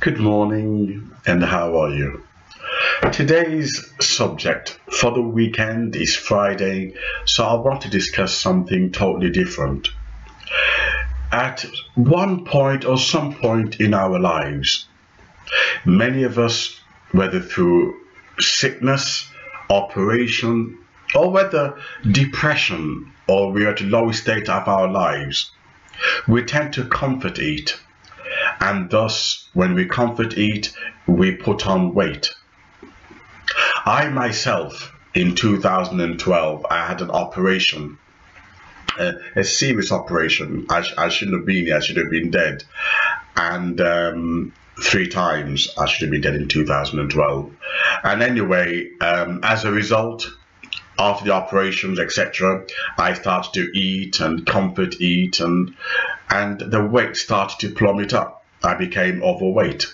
Good morning, and how are you? Today's subject for the weekend is Friday, so I want to discuss something totally different. At one point or some point in our lives, many of us, whether through sickness, operation, or whether depression, or we are at the lowest state of our lives, we tend to comfort eat. And thus, when we comfort eat, we put on weight. I myself, in 2012, I had an operation, a serious operation. I shouldn't have been here, I should have been dead. And 3 times I should have been dead in 2012. And anyway, as a result, after the operations, etc., I started to eat and comfort eat, and the weight started to plummet up. I became overweight.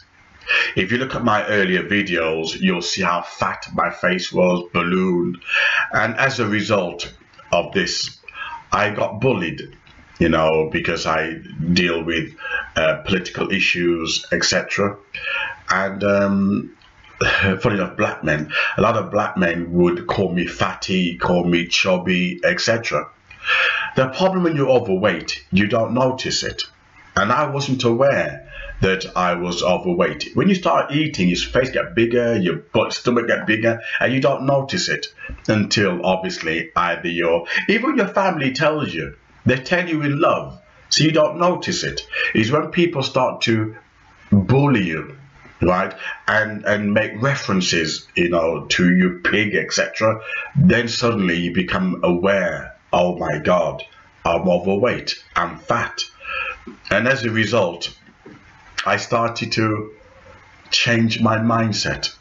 If you look at my earlier videos, you'll see how fat my face was, ballooned, and as a result of this, I got bullied, because I deal with political issues, etc. And funny enough, a lot of black men would call me fatty, call me chubby, etc. The problem when you're overweight, you don't notice it. And I wasn't aware that I was overweight. When you start eating, your face get bigger, your stomach get bigger, and you don't notice it until obviously even your family tells you. They tell you in love, so you don't notice it. It's when people start to bully you, right, and make references, to you pig, etc. Then suddenly you become aware, oh my God, I'm overweight, I'm fat. And as a result, I started to change my mindset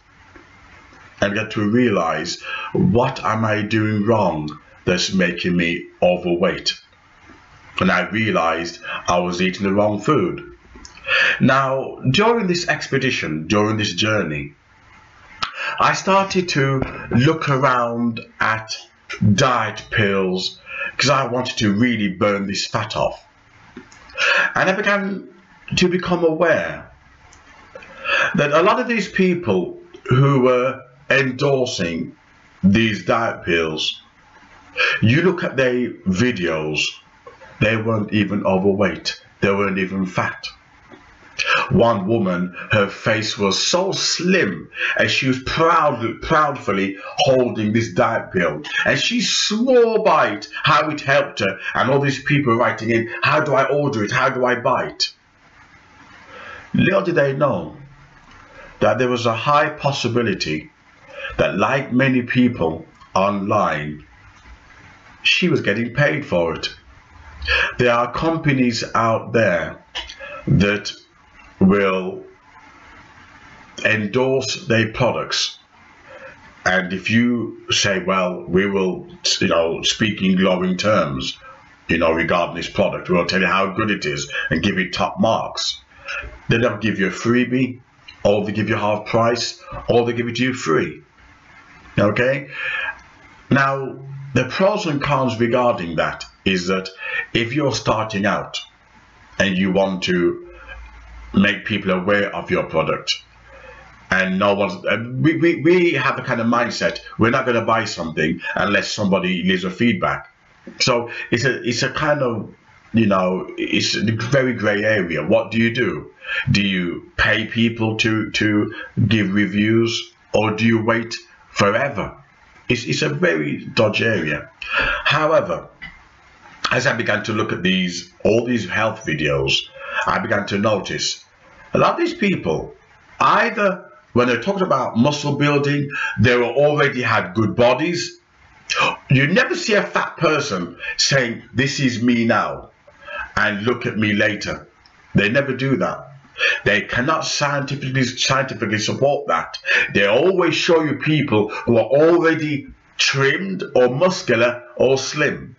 and get to realize, what am I doing wrong that's making me overweight? And I realized I was eating the wrong food. Now, during this expedition, during this journey, I started to look around at diet pills because I wanted to really burn this fat off. And I began to become aware that a lot of these people who were endorsing these diet pills, you look at their videos, they weren't even overweight, they weren't even fat. One woman, her face was so slim, and she was proudly holding this diet pill, and she swore by it, how it helped her, and all these people writing in, how do I order it, how do I buy it? Little did they know that there was a high possibility that, like many people online, she was getting paid for it. There are companies out there that will endorse their products, and if you say, well, we will speak in glowing terms regarding this product, we'll tell you how good it is and give it top marks, they don't give you a freebie, or they give you half price, or they give it to you free. Okay, now the pros and cons regarding that is that if you're starting out and you want to make people aware of your product, and no one's we have a kind of mindset, we're not going to buy something unless somebody leaves a feedback. So it's a kind of, it's a very gray area. What do you do? Do you pay people to give reviews, or do you wait forever? It's a very dodgy area. However, as I began to look at all these health videos, I began to notice a lot of these people, either when they're talking about muscle building, they already had good bodies. You never see a fat person saying, this is me now and look at me later. They never do that. They cannot scientifically support that. They always show you people who are already trimmed or muscular or slim,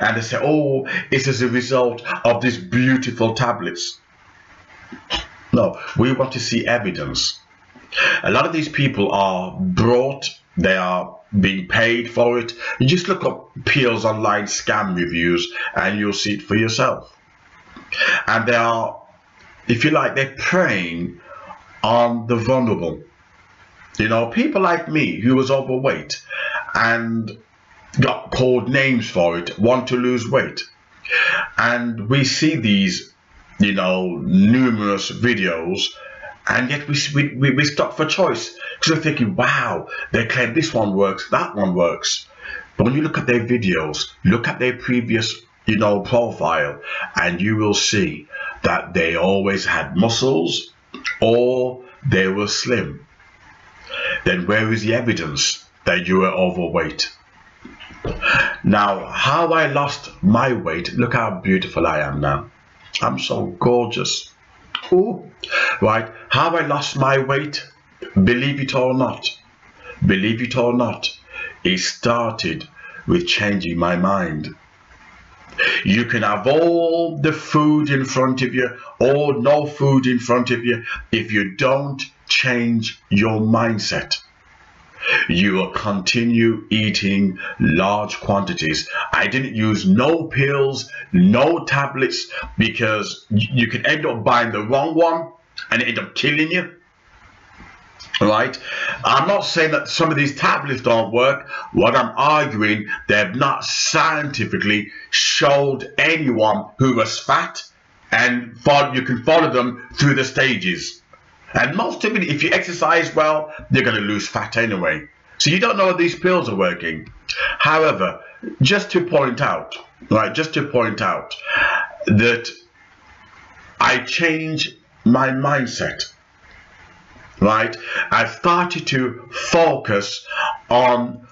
and they say, oh, it's as a result of these beautiful tablets. No, we want to see evidence. A lot of these people are brought, they are being paid for it. You just look up Peel's online scam reviews and you'll see it for yourself. And they are, if you like, they're preying on the vulnerable. You know, people like me who was overweight and got called names for it, want to lose weight. And we see these, you know, numerous videos, and yet we stop for choice because we're thinking, wow, they claim this one works, that one works. But when you look at their videos, look at their previous, you know, profile, and you will see that they always had muscles or they were slim. Then where is the evidence that you were overweight? Now, how I lost my weight, look how beautiful I am now. I'm so gorgeous. Ooh. Right, how I lost my weight, believe it or not, it started with changing my mind. You can have all the food in front of you or no food in front of you. If you don't change your mindset, you will continue eating large quantities. I didn't use no pills, no tablets, because you can end up buying the wrong one and it end up killing you. Right? I'm not saying that some of these tablets don't work. What I'm arguing, they've not scientifically showed anyone who was fat, and you can follow them through the stages. And most of it, if you exercise well, you're going to lose fat anyway. So you don't know if these pills are working. However, just to point out that I changed my mindset. Right? I started to focus on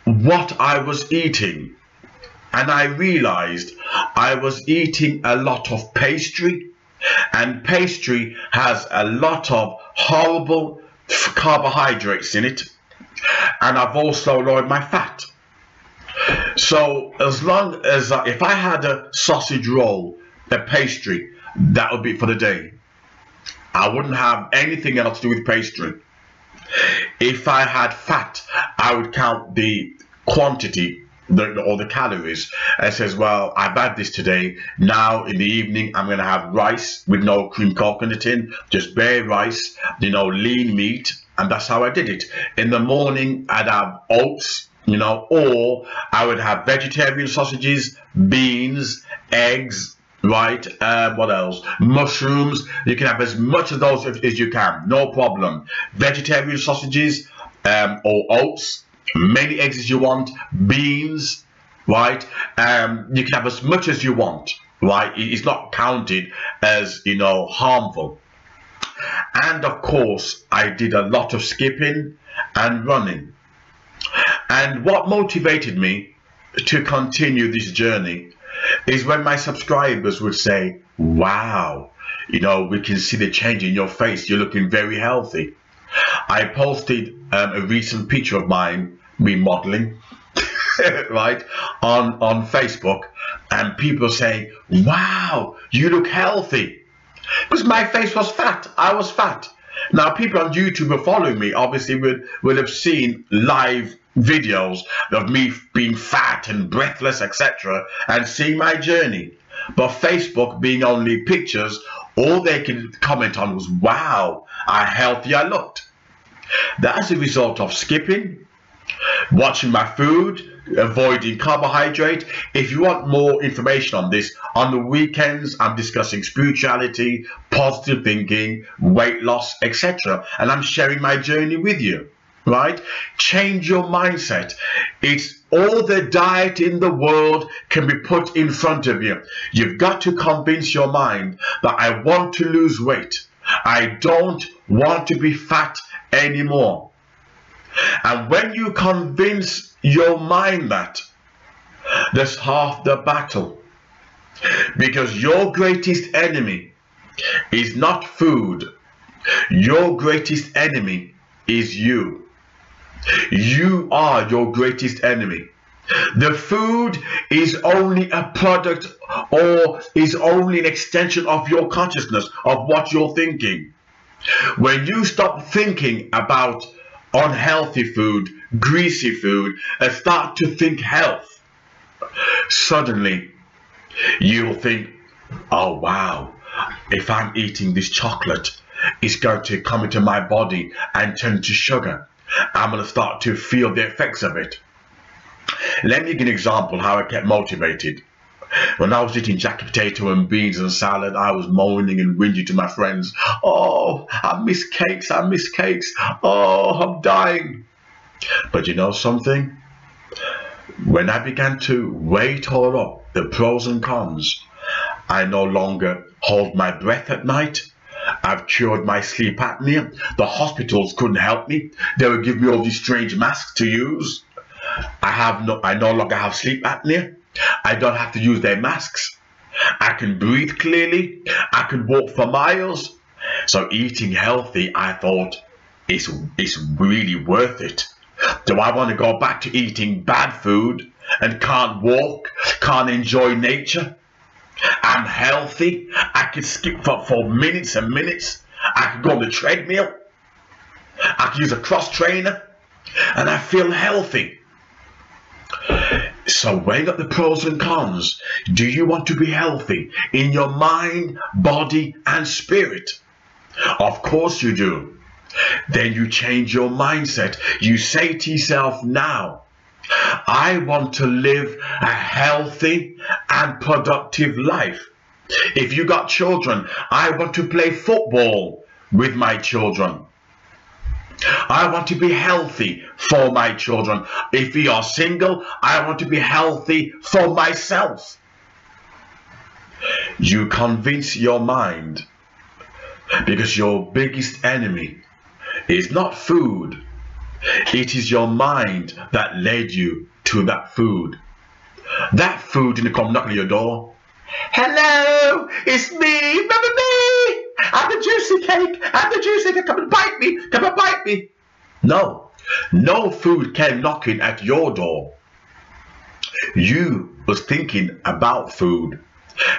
what I was eating, and I realized I was eating a lot of pastry, and pastry has a lot of horrible carbohydrates in it, and I've also lowered my fat. So as long as if I had a sausage roll, a pastry, that would be for the day. I wouldn't have anything else to do with pastry. If I had fat, I would count the quantity or the calories. It says, well, I've had this today. Now in the evening, I'm going to have rice with no cream coconut in, just bare rice, you know, lean meat. And that's how I did it. In the morning, I'd have oats, you know, or I would have vegetarian sausages, beans, eggs, right? What else? Mushrooms. You can have as much of those as you can, no problem. Vegetarian sausages or oats, many eggs as you want, beans, right? You can have as much as you want, right? It's not counted as, you know, harmful. And of course, I did a lot of skipping and running. And what motivated me to continue this journey is when my subscribers would say, wow, you know, we can see the change in your face. You're looking very healthy. I posted a recent picture of mine, me modeling, right, on Facebook, and people saying, wow, you look healthy. Because my face was fat. I was fat. Now, people on YouTube who are following me obviously would have seen live videos of me being fat and breathless, etc., and seeing my journey. But Facebook, being only pictures, all they can comment on was, wow, how healthy I looked. That's a result of skipping, watching my food, avoiding carbohydrate. If you want more information on this, on the weekends I'm discussing spirituality, positive thinking, weight loss, etc., and I'm sharing my journey with you. Right? Change your mindset. It's all the diet in the world can be put in front of you. You've got to convince your mind that I want to lose weight. I don't want to be fat anymore. And when you convince your mind that, that's half the battle. Because your greatest enemy is not food. Your greatest enemy is you. You are your greatest enemy. The food is only a product or is only an extension of your consciousness, of what you're thinking. When you stop thinking about unhealthy food, greasy food, and start to think health, suddenly you'll think, oh wow, if I'm eating this chocolate, is going to come into my body and turn to sugar. I'm going to start to feel the effects of it. Let me give an example how I kept motivated. When I was eating jacket potato and beans and salad, I was moaning and whinging to my friends. Oh, I miss cakes, I miss cakes. Oh, I'm dying. But you know something? When I began to weigh it all up, the pros and cons, I no longer hold my breath at night. I've cured my sleep apnea. The hospitals couldn't help me. They would give me all these strange masks to use. I no longer have sleep apnea. I don't have to use their masks. I can breathe clearly. I can walk for miles. So eating healthy, I thought, is really worth it. Do I want to go back to eating bad food and can't walk, can't enjoy nature? I'm healthy. I can skip for minutes and minutes. I can go on the treadmill. I can use a cross trainer and I feel healthy. So weighing up the pros and cons, do you want to be healthy in your mind, body and spirit? Of course you do. Then you change your mindset. You say to yourself now, I want to live a healthy and productive life. If you got children, I want to play football with my children. I want to be healthy for my children. If you are single, I want to be healthy for myself. You convince your mind, because your biggest enemy is not food. It is your mind that led you to that food. That food didn't come knocking on your door. Hello, it's me, remember me? I'm the juicy cake, I'm the juicy cake, come and bite me, come and bite me. No, no food came knocking at your door. You was thinking about food,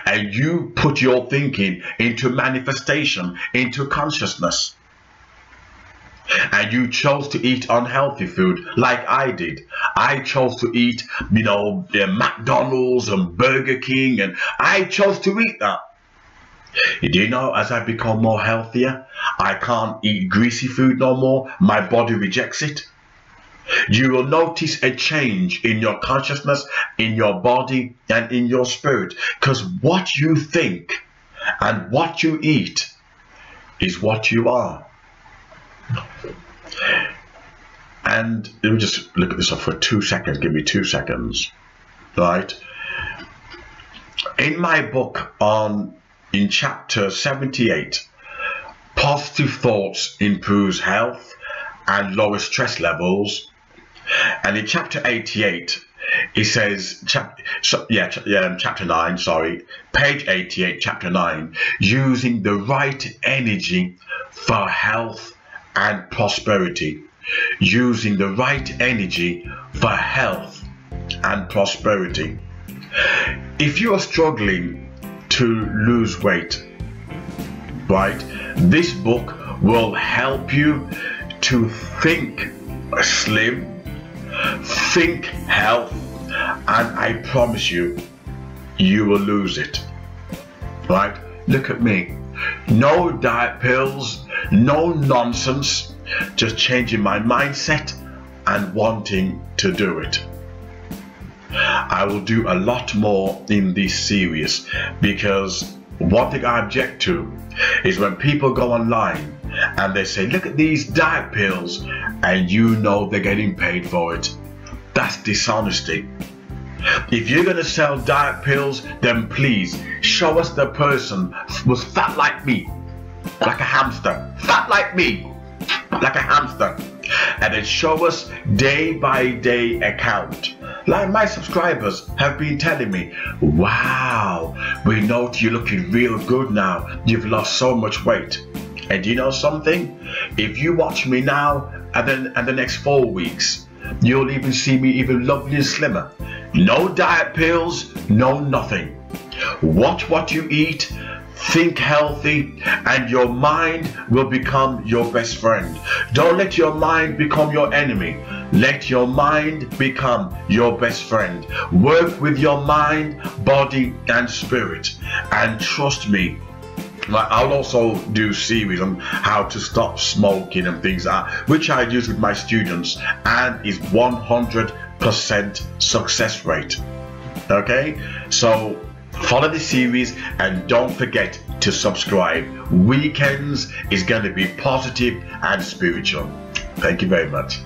and you put your thinking into manifestation, into consciousness. And you chose to eat unhealthy food like I did. I chose to eat, McDonald's and Burger King, and I chose to eat that. Do you know, as I become more healthier, I can't eat greasy food no more. My body rejects it. You will notice a change in your consciousness, in your body, and in your spirit. Because what you think and what you eat is what you are. And let me just look at this up for 2 seconds. Give me 2 seconds. Right? In my book in chapter 78, positive thoughts improves health and lowers stress levels. And in chapter 88, it says, chapter 9, sorry, page 88, chapter 9, using the right energy for health and prosperity. Using the right energy for health and prosperity. If you are struggling to lose weight, right, this book will help you to think slim, think health, and I promise you, you will lose it. Right? Look at me. No diet pills, no nonsense, just changing my mindset and wanting to do it. I will do a lot more in this series, because one thing I object to is when people go online and they say, look at these diet pills, and you know they're getting paid for it. That's dishonesty. If you're going to sell diet pills, then please show us the person was fat like me, like a hamster, fat like me, like a hamster, and then show us day by day account. Like my subscribers have been telling me, wow, we know you're looking real good now, you've lost so much weight. And you know something? If you watch me now and then the next 4 weeks, you'll even see me even lovely and slimmer. No diet pills, no nothing. Watch what you eat, think healthy, and your mind will become your best friend. Don't let your mind become your enemy. Let your mind become your best friend. Work with your mind, body, and spirit. And trust me, Like, I'll also do series on how to stop smoking and things like that, which I use with my students, and is 100% success rate. Okay, so follow the series and don't forget to subscribe. Weekends is going to be positive and spiritual. Thank you very much.